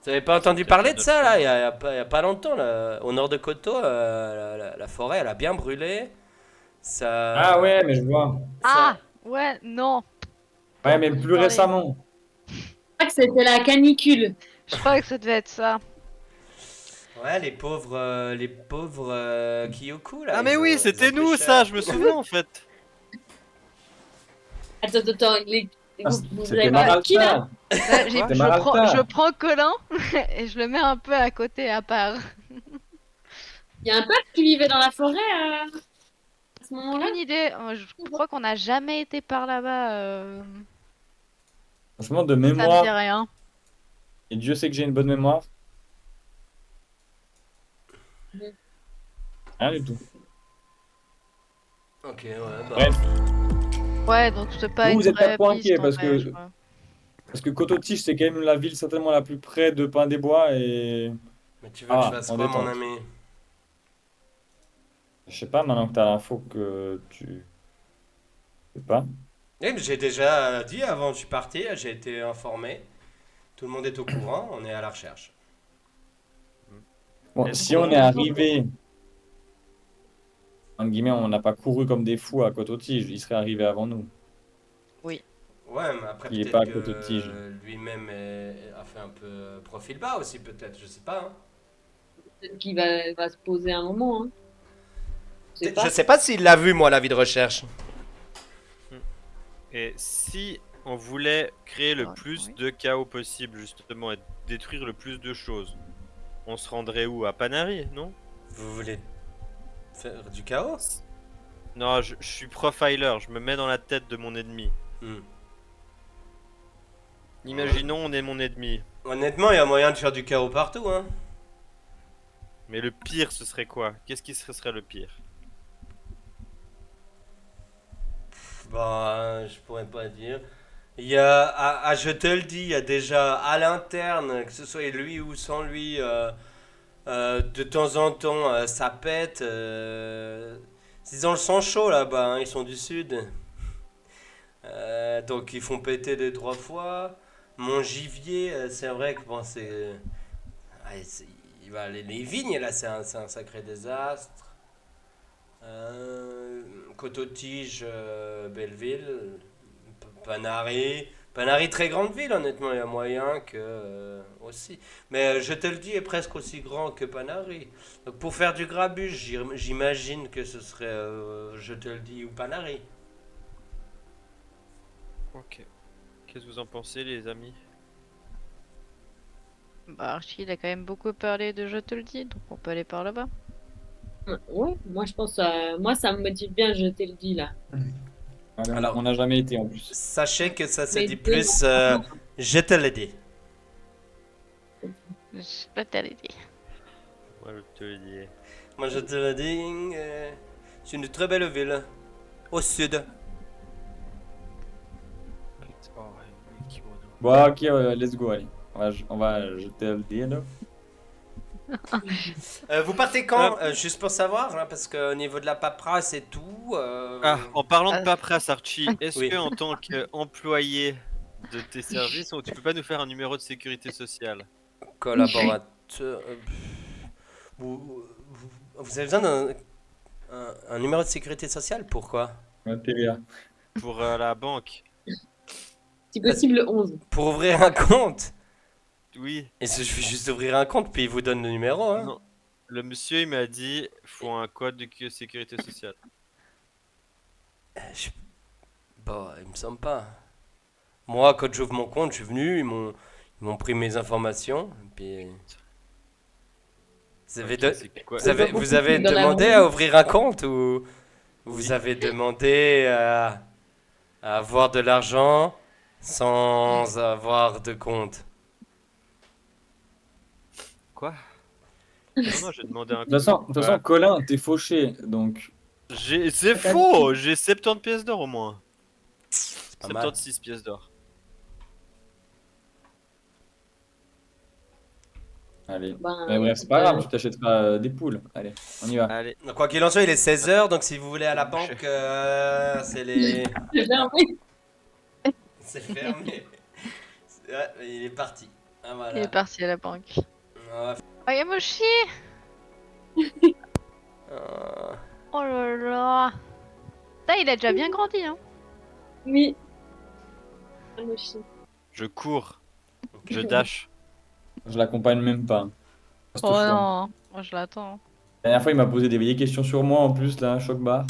Vous avez pas entendu parler de ça là, il y a pas longtemps là, au nord de Coteau, la forêt elle a bien brûlé. Ça. Ah ouais, mais je vois. Ah ouais, non. Ouais, mais plus récemment. Je crois que c'était la canicule. Je crois que ça devait être ça. Ouais, les pauvres Kyoko là. Ah mais ils oui, ont c'était pris nous cher. ça, je me souviens en fait. Attends, Ah, vous c'était avez parlé de qui là? Maralta. Ouais, Quoi C'était je Maralta. prends Colin et je le mets un peu à côté, à part. Il y a un peuple qui vivait dans la forêt à ce moment-là? Aucune idée. Je crois qu'on n'a jamais été par là-bas. Franchement, de Ça me dit mémoire, rien. et Dieu sait que j'ai une bonne mémoire, rien du tout. Ok, ouais, bah. Bref, Ouais, donc c'est pas vous, une vous êtes pas vraie trop piste inquiet en parce vrai, je que, crois. parce que Coton-Tige, c'est quand même la ville certainement la plus près de Pain-des-Bois et. Mais tu veux que je Ah, fasse en quoi, mon détente. ami? Je sais pas, maintenant que t'as l'info que tu. Je sais pas. Eh, mais j'ai déjà dit avant que je suis parti, j'ai été informé. Tout le monde est au courant, on est à la recherche. Bon, Est-ce si on qu'on- est arrivé, en guillemets, on n'a pas couru comme des fous à Coton-Tige, il serait arrivé avant nous. Oui. Ouais, mais après Il est pas peut-être à Coton-Tige. que lui-même a fait un peu profil bas aussi, peut-être, je sais pas. Hein. Peut-être qu'il va se poser un moment. Hein. Je sais pas. Je sais pas s'il l'a vu, moi, la vie de recherche. Et si on voulait créer le Ouais, plus oui. de chaos possible justement et détruire le plus de choses, on se rendrait où? À Panari, non? Vous voulez faire du chaos? Non, je suis profiler, je me mets dans la tête de mon ennemi. Hmm. Imaginons on est mon ennemi. Honnêtement, il y a moyen de faire du chaos partout, hein. Mais le pire ce serait quoi? Qu'est-ce qui serait le pire? Bah, je pourrais pas dire. Il y a, je te le dis, il y a déjà à l'interne, que ce soit lui ou sans lui, de temps en temps, ça pète. Ils ont le sang chaud là-bas, hein, ils sont du sud. Donc ils font péter 2 3 fois. Mon gibier, c'est vrai que bon, ouais, les vignes là, c'est un sacré désastre. Coton-Tige, Belleville, Panari. Panari, très grande ville, honnêtement, il y a moyen que aussi. Mais je te le dis, est presque aussi grand que Panari. Donc pour faire du grabuge, j'imagine que ce serait, je te le dis, ou Panari. Ok. Qu'est-ce que vous en pensez les amis? Bah, Archie, il a quand même beaucoup parlé de je te le dis, donc on peut aller par là-bas. Ouais, moi je pense, moi ça me motive bien, je te le dis là. Alors- On n'a jamais été en plus. Sachez que ça se Mais dit deux, plus, non. je te le dis. Je peux t'aller dire. Moi je te le dis. Moi je te le dis, c'est une très belle ville. Au sud. Oh, oui, kimono. Bon, ok, let's go, allez. On va jeter le dé, là. Vous partez quand juste pour savoir, hein, parce qu'au niveau de la paperasse et tout. Ah, en parlant de Ah. paperasse, Archie, est-ce Oui. que en tant qu'employé de tes services, tu peux pas nous faire un numéro de sécurité sociale? Collaborateur. Vous avez besoin un numéro de sécurité sociale? Pourquoi? Ouais, TVA. Pour la banque? Si possible le 11. Pour ouvrir un compte? Oui. Et je vais juste ouvrir un compte, puis il vous donne le numéro. Hein. Non. Le monsieur il m'a dit faut un code de sécurité sociale. Bon, il me semble pas. Moi, quand j'ouvre mon compte, je suis venu, ils m'ont pris mes informations, et puis. Vous avez, Ok, de- c'est quoi? vous avez Dans la demandé rue. à ouvrir un compte ou vous Oui. avez demandé à avoir de l'argent sans avoir de compte? Quoi? Non, non, j'ai demandé un De toute façon, Colin, t'es fauché, donc. C'est faux! J'ai 70 pièces d'or au moins. Pas mal. 76 pièces d'or. Allez. Ben, Mais bref, c'est pas grave, tu t'achèteras des poules. Allez, on y va. Allez. Donc, quoi qu'il en soit, il est 16h, donc si vous voulez à la banque, c'est les. c'est fermé. C'est fermé. Ouais, il est parti. Ah, Il voilà. est parti à la banque. Ah, Oh, Yamoshi! ah. Oh là là! Ça, il a déjà bien grandi, hein? Oui. Ah, moi, je sais. Je cours. Je dash. Je l'accompagne même pas. Reste Oh chaud. non, moi je l'attends. La dernière fois, il m'a posé des vieilles questions sur moi en plus, là, choc bar.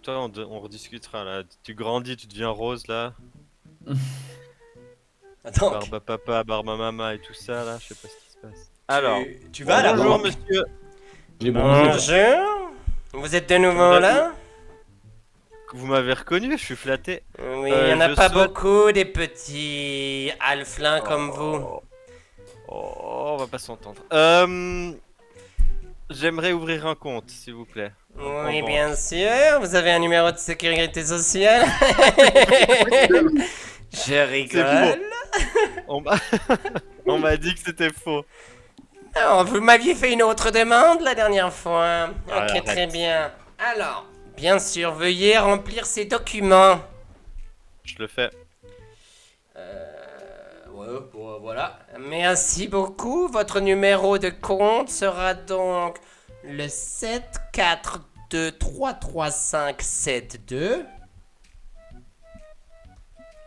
Toi, on rediscutera là. Tu grandis, tu deviens rose là. Attends, Barba papa, barba mama et tout ça là. Je sais pas ce qui se passe. Alors, tu vas à la bonjour banque. monsieur. J'ai bronzé. Bonjour. Vous êtes de nouveau là? Vous m'avez reconnu, je suis flatté. Oui, il n'y en a je pas souhaite- beaucoup des petits alflins comme vous. Oh, on va pas s'entendre. J'aimerais ouvrir un compte, s'il vous plaît. En Oui, banque. bien sûr. Vous avez un numéro de sécurité sociale? Je rigole. On m'a on m'a dit que c'était faux. Non, vous m'aviez fait une autre demande la dernière fois. Ok, arrête. très bien. Alors, bien sûr, veuillez remplir ces documents. Je le fais. Ouais, bon, voilà. Merci beaucoup. Votre numéro de compte sera donc le 742333572.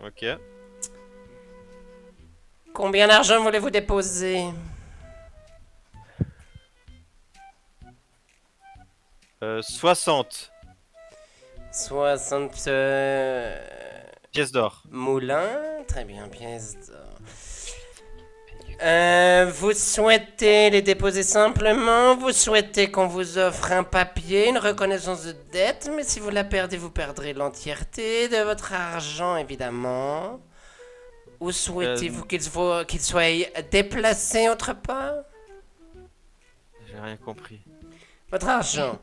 Ok. Combien d'argent voulez-vous déposer? 60 60 pièces d'or. moulins. Très bien, pièce d'or. Vous souhaitez les déposer simplement? Vous souhaitez qu'on vous offre un papier, une reconnaissance de dette? Mais si vous la perdez, vous perdrez l'entièreté de votre argent, évidemment. Ou souhaitez-vous qu'il soit déplacé autre part? J'ai rien compris. Votre argent,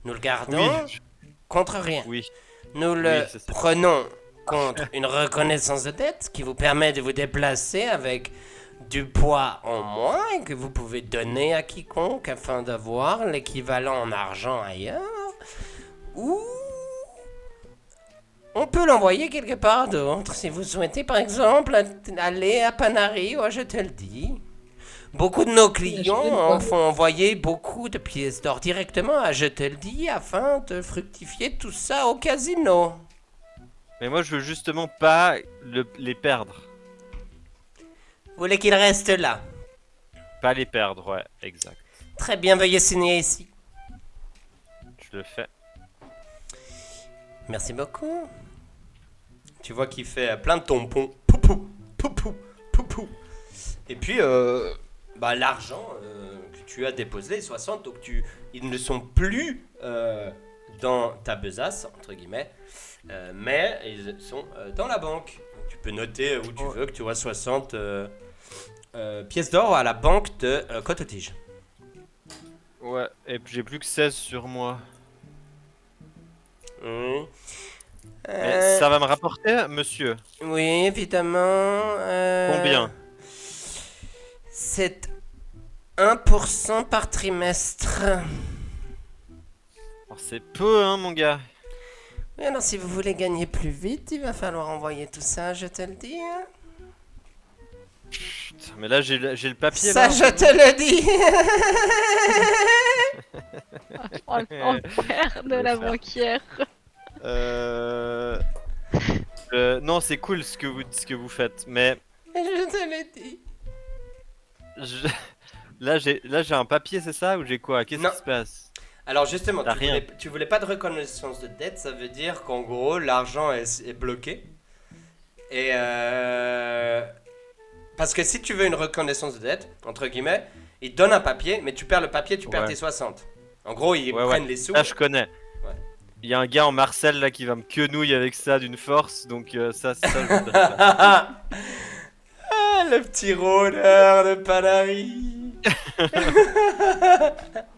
nous le gardons Oui. contre rien. Oui. Nous le Oui, c'est ça. prenons contre une reconnaissance de dette qui vous permet de vous déplacer avec du poids en moins et que vous pouvez donner à quiconque afin d'avoir l'équivalent en argent ailleurs. Ou on peut l'envoyer quelque part d'autre si vous souhaitez par exemple aller à Panari ou à Je te le dis. Beaucoup de nos clients en font envoyer beaucoup de pièces d'or directement à Je te le dis afin de fructifier tout ça au casino. Mais moi, je veux justement pas les perdre. Vous voulez qu'il reste là? Pas les perdre, ouais, exact. Très bien, veuillez signer ici. Je le fais. Merci beaucoup. Tu vois qu'il fait plein de tampons. Poupou, poupou, poupou. Et puis, l'argent que tu as déposé, 60, donc ils ne sont plus dans ta besace, entre guillemets, mais ils sont dans la banque. Donc, tu peux noter où tu veux que tu vois 60 pièces d'or à la banque de Coton-Tige. Ouais, et puis j'ai plus que 16 sur moi. Oui. Mais ça va me rapporter, monsieur? Oui, évidemment. Combien? C'est 1% par trimestre. Alors, c'est peu, hein, mon gars. Oui, alors si vous voulez gagner plus vite, il va falloir envoyer tout ça, je te le dis. Hein. Putain, mais là, j'ai le papier, Ça, là. je te le dis. Oh, l'enfer de la banquière. Non, c'est cool ce que vous faites, mais Je te le dis. je- là j'ai un papier, c'est ça, ou j'ai quoi? Qu'est-ce Non. qui se passe? Alors justement, T'as rien. tu voulais pas de reconnaissance de dette, ça veut dire qu'en gros, l'argent est bloqué. Et parce que si tu veux une reconnaissance de dette, entre guillemets, ils te donnent un papier, mais tu perds le papier, tu perds Ouais. tes 60. En gros, ils Ouais, prennent ouais. les sous. Là, je connais. Ouais. Il y a un gars en Marcel là qui va me quenouiller avec ça d'une force, donc ça je voudrais pas. Ah, le petit rôdeur de Panari.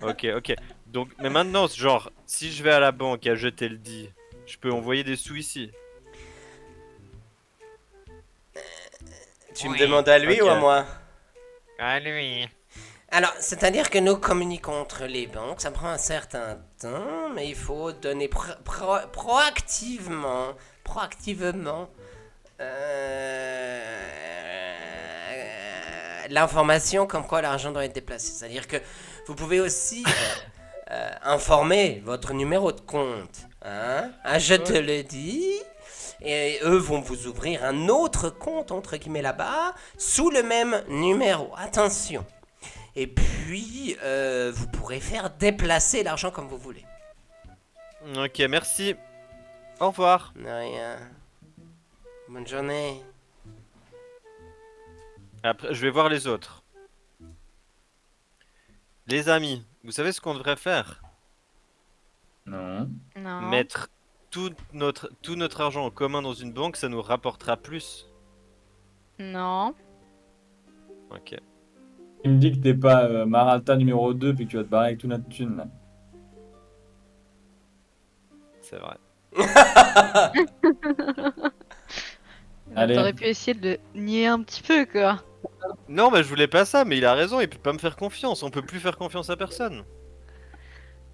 Ok. Donc, mais maintenant, genre, si je vais à la banque à jeter le dit, je peux envoyer des sous ici. Tu me demandes à lui Ok. ou à moi? À lui. Alors, c'est-à-dire que nous communiquons entre les banques, ça prend un certain temps, mais il faut donner proactivement l'information comme quoi l'argent doit être déplacé. C'est-à-dire que vous pouvez aussi informer votre numéro de compte. Hein? Ah, je te le dis. Et eux vont vous ouvrir un autre compte, entre guillemets, là-bas, sous le même numéro. Attention. Et puis, vous pourrez faire déplacer l'argent comme vous voulez. Ok, merci. Au revoir. De rien. Bonne journée. Après, je vais voir les autres. Les amis, vous savez ce qu'on devrait faire? Non. Non. Mettre tout notre argent en commun dans une banque, ça nous rapportera plus. Non. Ok. Il me dit que t'es pas Maralta numéro 2 puis que tu vas te barrer avec toute notre thune. Là. C'est vrai. Allez. T'aurais pu essayer de le nier un petit peu, quoi. Non, mais je voulais pas ça, mais il a raison, il peut pas me faire confiance. On peut plus faire confiance à personne.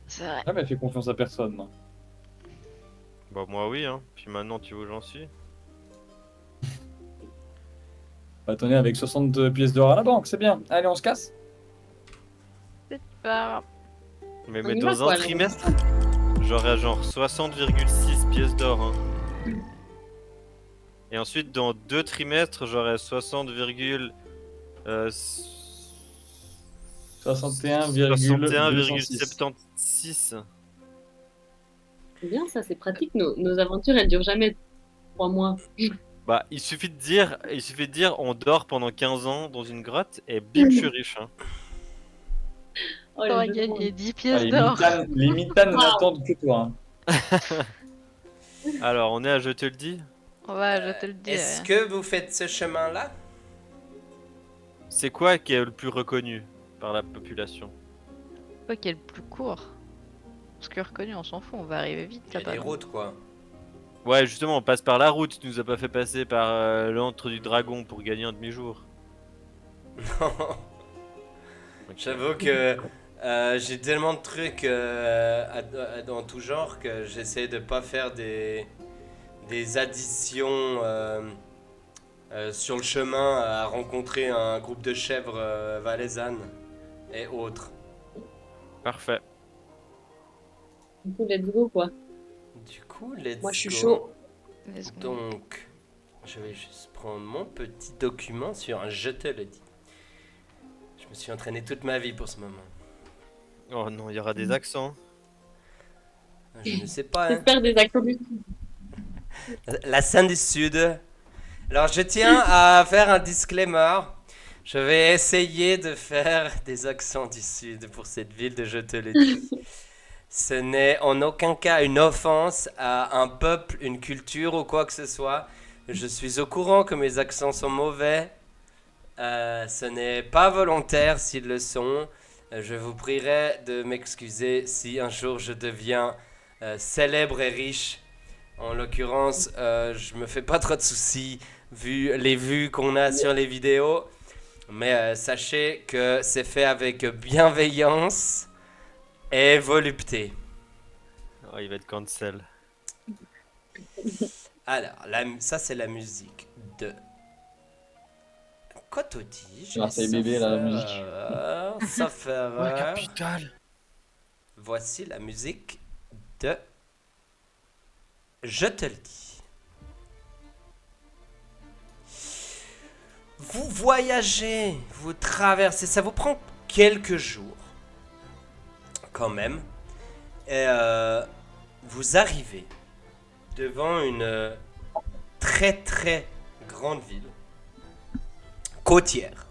C'est vrai. Ah, mais fais confiance à personne. Non. Bah, moi oui, hein. Puis maintenant, tu vois où j'en suis. Bah, tenez, avec 60 pièces d'or à la banque, c'est bien. Allez, on se casse. C'est pas... Mais, On mais y va, dans quoi, un là. trimestre, j'aurai genre 60,6 pièces d'or. Hein. Et ensuite, dans 2 trimestres, j'aurai 61,206. 61,76. C'est bien ça, c'est pratique. Nos aventures, elles durent jamais 3 mois. Bah, il suffit de dire, on dort pendant 15 ans dans une grotte et bim, je suis riche. Hein. Oh, T'aurais les jeux de mots. gagné 10 Ah, pièces les d'or. mitanes n'attendent que toi. Hein. Alors, on est à je te le dis. Ouais, je te le dis. Est-ce que vous faites ce chemin-là? C'est quoi qui est le plus reconnu par la population? Quoi qui est le plus court. Parce que reconnu, on s'en fout, on va arriver vite Il y a là-bas. des routes, quoi. Ouais, justement, on passe par la route. Tu nous as pas fait passer par l'antre du dragon pour gagner un demi-jour. J'avoue que j'ai tellement de trucs dans tout genre que j'essaie de pas faire des additions sur le chemin à rencontrer un groupe de chèvres valaisannes et autres. Parfait. Du coup, let's go, quoi. Du coup, let's Moi, je suis go. chaud. Let's go. Donc, je vais juste prendre mon petit document sur un je te le dis. Je me suis entraîné toute ma vie pour ce moment. Oh non, il y aura des accents. Je ne sais pas, hein. J'espère des accents du La scène du Sud. Alors, je tiens à faire un disclaimer. Je vais essayer de faire des accents du Sud pour cette ville de Je te le dis. Ce n'est en aucun cas une offense à un peuple, une culture ou quoi que ce soit. Je suis au courant que mes accents sont mauvais. Ce n'est pas volontaire s'ils le sont. Je vous prierai de m'excuser si un jour je deviens célèbre et riche. En l'occurrence, je me fais pas trop de soucis vu les vues qu'on a sur les vidéos. Mais sachez que c'est fait avec bienveillance et volupté. Oh, il va être cancel. Alors, ça c'est la musique de Cototige. Ah, c'est bébé, la musique. Sauf erreur. Capital. Voici la musique de Je te le dis. Vous voyagez, vous traversez, ça vous prend quelques jours quand même. Et vous arrivez devant une très très grande ville côtière.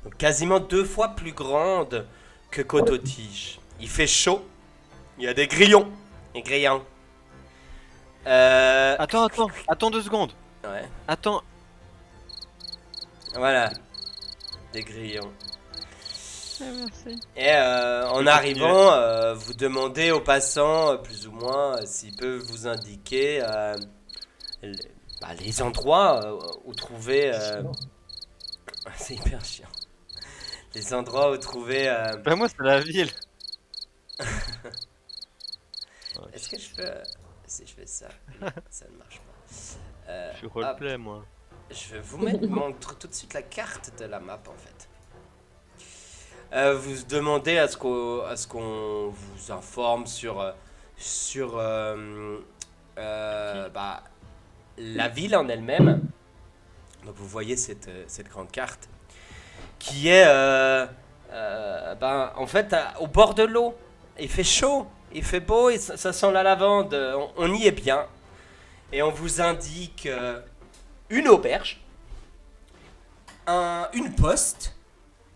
Donc quasiment 2 fois plus grande que Cototige. Il fait chaud. Il y a des grillons. Des grillons. Attends 2 secondes. Ouais. Attends. Voilà. Des grillons. Merci. Et en arrivant, vous demandez aux passants, plus ou moins, s'ils peuvent vous indiquer les endroits où trouver... c'est hyper chiant. Les endroits où trouver... Bah moi c'est la ville. Est-ce que je peux... Si je fais ça, ça ne marche pas. Je suis roleplay moi. Je vais vous montrer tout de suite la carte de la map en fait. Vous demandez à ce qu'on vous informe sur la ville en elle-même. Donc vous voyez cette grande carte qui est En fait, au bord de l'eau, il fait chaud, il fait beau et ça sent la lavande. On y est bien. Et on vous indique une auberge, une poste,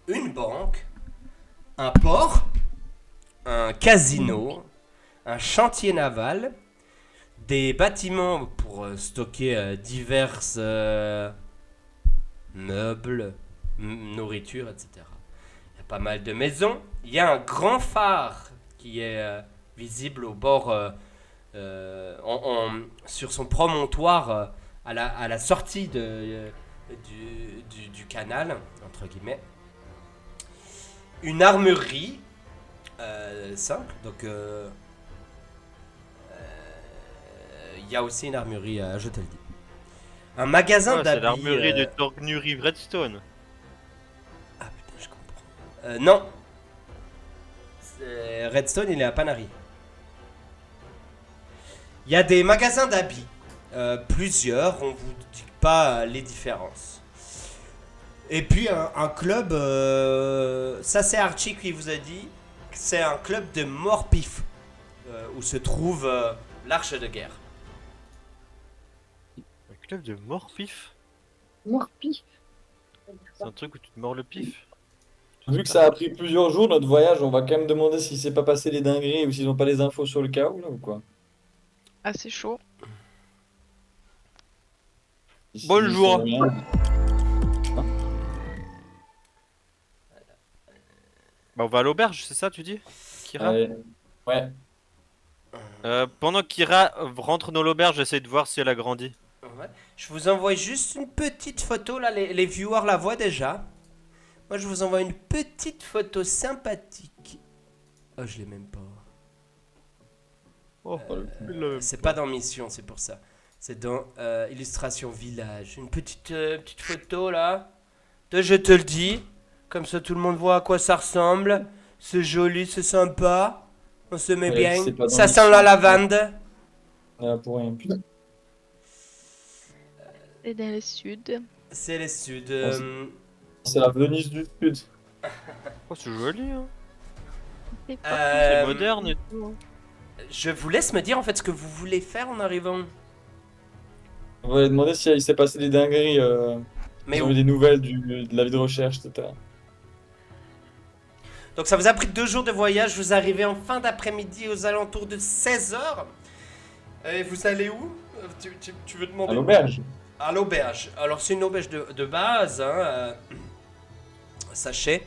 une banque, un port, un casino, un chantier naval, des bâtiments pour stocker divers meubles, nourriture, etc. Il y a pas mal de maisons. Il y a un grand phare qui est visible au bord, sur son promontoire à la sortie du canal, entre guillemets. Une armurerie simple, donc il y a aussi une armurerie, je te le dis. Un magasin Ah, d'habits. c'est l'armurerie de Torgnury Redstone. Ah putain, je comprends. Non. Redstone, il est à Panary. Il y a des magasins d'habits. Plusieurs, on vous dit pas les différences. Et puis un club, ça c'est Archie qui vous a dit, c'est un club de mort-pif, où se trouve l'arche de guerre. Un club de mort-pif. Morpif. C'est un truc où tu te mords le pif. Vu que ça a pris plusieurs jours notre voyage, on va quand même demander s'il s'est pas passé les dingueries ou s'ils n'ont pas les infos sur le cas ou là ou quoi. Assez chaud. Si- Bonjour. si- rien. Bah, on va à l'auberge, c'est ça, tu dis, Kira? Allez. Ouais. Pendant que Kira rentre dans l'auberge, j'essaie de voir si elle a grandi. Ouais. Je vous envoie juste une petite photo, là, les viewers la voient déjà. Moi, je vous envoie une petite photo sympathique. Oh, je l'ai même pas. Oh, C'est pas dans Mission, c'est pour ça. C'est dans Illustration Village. Une petite photo, là. Je te le dis. Comme ça, tout le monde voit à quoi ça ressemble. C'est joli, c'est sympa. On se met Ouais, bien. c'est pas dans Ça sent Mission. la lavande. Pour rien, putain. Et dans le sud. C'est les Sud. C'est la Venise du Sud. Oh, c'est joli, hein. C'est pas- C'est moderne et tout. Hein. Je vous laisse me dire en fait ce que vous voulez faire en arrivant. On va lui demander s'il s'est passé des dingueries. Mais Ils ont où eu des nouvelles de la vie de recherche, etc. Donc ça vous a pris 2 jours de voyage, vous arrivez en fin d'après-midi aux alentours de 16h. Et vous allez où? Tu veux demander À l'auberge. À l'auberge. Alors c'est une auberge de base, hein, sachez,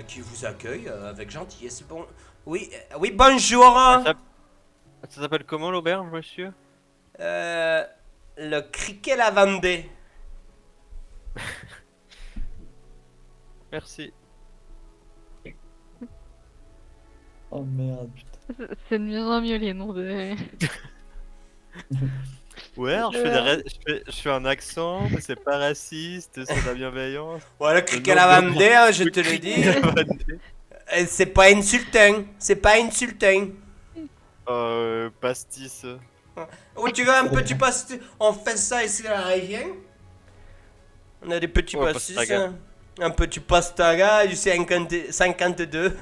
qui vous accueille avec gentillesse. Bon, oui, oui, bonjour. Ça s'appelle comment l'auberge, monsieur? Le criquet lavandé. Merci. Oh merde, putain. C'est de mieux en mieux les noms de. Ouais, alors je fais un accent, mais c'est pas raciste, c'est de la bienveillance. Ouais, le criquet nom de- lavandé, hein, je te le dis. C'est pas insultant. C'est pas insultant. Pastis. Oh, tu veux un petit pastis? On fait ça ici à la rivière. On a des petits Ouais, pastis. pastaga. Hein. Un petit pastaga du 52.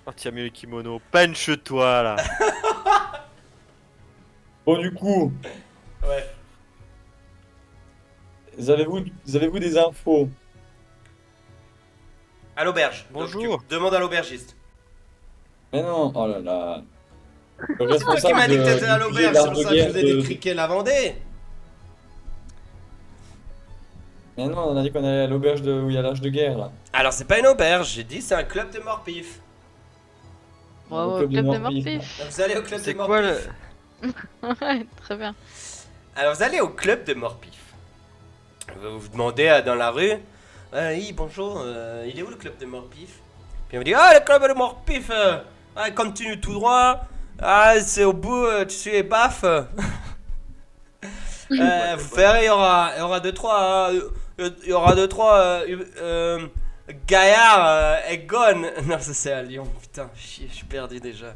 Oh, tu as mis le kimono. Penche-toi là. Bon, du coup, Ouais. avez-vous des infos? À l'auberge. Bonjour. Donc, tu demandes à l'aubergiste. Mais non, oh là là. Le C'est toi qui responsable m'as dit que de- t'étais à du l'auberge, musée c'est pour ça que je d'art de faisais des guerre de- criquets lavandés. Mais non, on a dit qu'on allait à l'auberge où il y a l'âge de guerre, là. Alors, c'est pas une auberge, j'ai dit c'est un club de morts-pifs. Bravo, Au club de Morpif. Morpif. Donc, vous allez au club de C'est morts-pifs. quoi le. Ouais, très bien. Alors, vous allez au club de morts-pifs. Vous vous demandez dans la rue. Oui, bonjour, il est où le club de morts-pifs? Puis on vous dit, ah, le club de morts-pifs, continue tout droit. Ah, c'est au bout, tu suis les baffes. Vous verrez, il y aura deux, trois. Il y aura deux, trois gaillards Egon. Non, ça c'est à Lyon, putain, chier, je suis perdu déjà.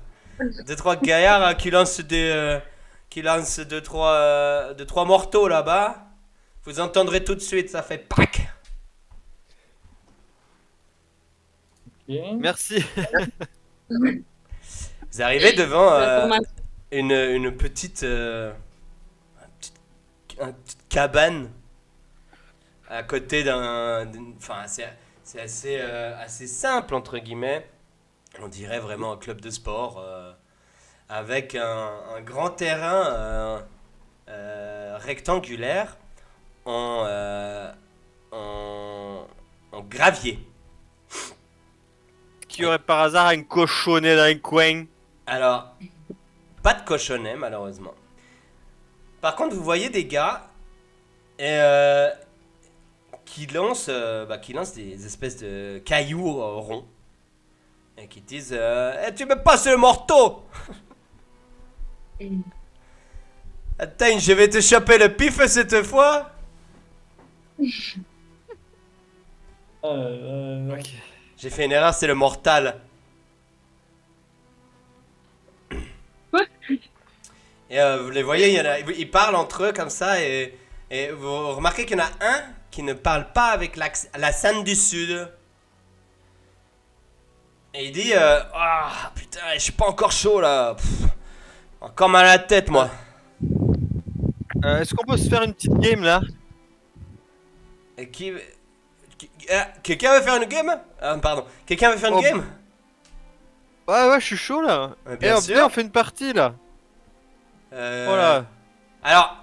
Deux, trois gaillards qui lancent deux, trois mortaux là-bas. Vous entendrez tout de suite, ça fait PAC. Merci. Vous arrivez devant La formation. une petite, une petite cabane à côté enfin, c'est assez simple, entre guillemets. On dirait vraiment un club de sport avec un grand terrain rectangulaire en gravier. Qui aurait par hasard un cochonnet dans un coin? Alors, pas de cochonnet malheureusement. Par contre, vous voyez des gars qui lancent des espèces de cailloux ronds et qui disent Eh, tu me passes le morteau. Attends, je vais te choper le pif cette fois. Ok. J'ai fait une erreur, c'est le mortal. Quoi? Et vous les voyez, ils parlent entre eux comme ça et vous remarquez qu'il y en a un qui ne parle pas avec la scène du Sud. Et il dit ah putain, je suis pas encore chaud là. Pff, encore mal à la tête moi. Est-ce qu'on peut se faire une petite game là? Et quelqu'un veut faire une game? Pardon. Quelqu'un veut faire une Oh, game? Ouais, je suis chaud là. Bien Eh, sûr. viens, on fait une partie là. Voilà. Alors,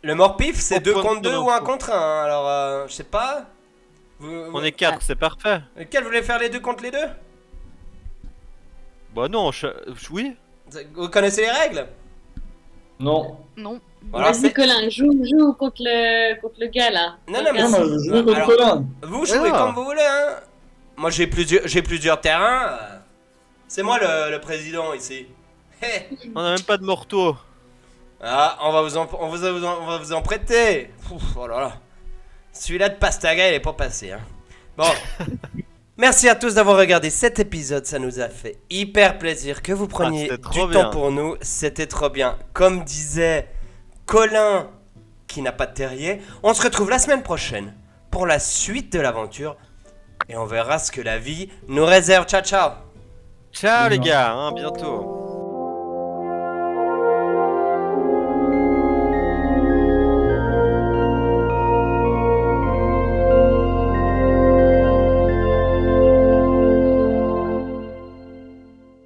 le mort-pif, c'est On 2 prend contre 2 ton ou 1 info. contre 1. Alors, je sais pas. On est 4, c'est parfait. Lequel voulez faire les 2 contre les 2? Bah non, oui. Vous connaissez les règles? Non. Non. Alors, Vas-y, Colin, joue contre le gars là. Non, non, mais Non, Regarde. moi, je joue contre Alors- Colin. vous jouez Ah. comme vous voulez, hein. Moi, j'ai plusieurs terrains. C'est moi le président ici. Hé. On a même pas de morteau. Ah, on va vous en prêter. Ouf, oh là là. Celui-là de Pastaga, il est pas passé, hein. Bon. Merci à tous d'avoir regardé cet épisode, ça nous a fait hyper plaisir que vous preniez c'était du trop temps bien. pour nous, c'était trop bien. Comme disait Colin, qui n'a pas de terrier, on se retrouve la semaine prochaine pour la suite de l'aventure et on verra ce que la vie nous réserve. Ciao, ciao. Ciao les Bisous. gars, hein, bientôt.